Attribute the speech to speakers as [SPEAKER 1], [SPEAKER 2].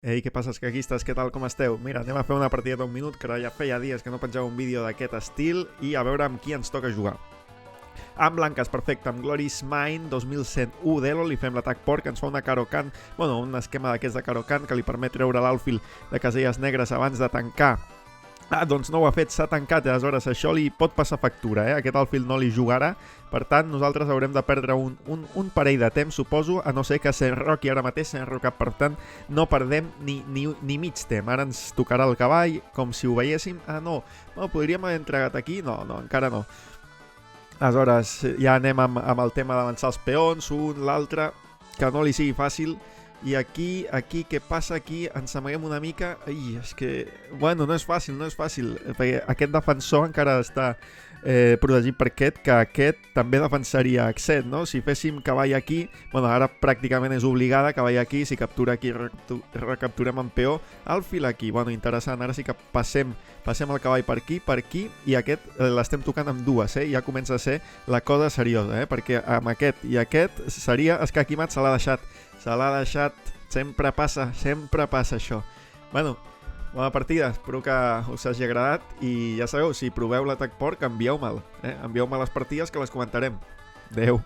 [SPEAKER 1] Ei, què passa, escaquistes? Què tal, com esteu? Mira, anem a fer una partida d'un minut, que ja feia dies que no penjava un vídeo d'aquest estil i a veure amb qui ens toca jugar. Amb blanques, perfecte, amb Glory's Mine 2101 d'Elo, li fem l'atac porc, ens fa una Karokan, bueno, un esquema d'aquests de Karokan que li permet treure l'alfil de caselles negres abans de tancar. Ah, doncs no ho ha fet, s'ha tancat, i aleshores això li pot passar factura, aquest alfil no li jugarà, per tant nosaltres haurem de perdre un parell de temps, suposo, a no ser que s'enroqui ara mateix, s'enroca, per tant no perdem ni mig temps. Ara ens tocarà el cavall, com si ho veiéssim. Ah, no, podríem haver entregat aquí? No, encara no. Aleshores ja anem amb el tema d'avançar els peons, un, l'altre, que no li sigui fàcil. I aquí, què passa aquí? Ens amaguem una mica. Ai, és que... Bueno, no és fàcil, perquè aquest defensor encara està protegit per aquest, que aquest també defensaria Exet, no? Si féssim cavall aquí, bueno, ara pràcticament és obligada, cavall aquí, si captura aquí, recapturem en peó, alfil aquí, bueno, interessant, ara sí que passem el cavall per aquí, i aquest l'estem tocant amb dues, ja comença a ser la cosa seriosa, perquè amb aquest i aquest seria escaquimat, se l'ha deixat, sempre passa això. Bueno, bona partida, espero que us hagi agradat i ja sabeu, si proveu l'atac porc, envieu-me'l, envieu-me les partides que les comentarem. Adeu.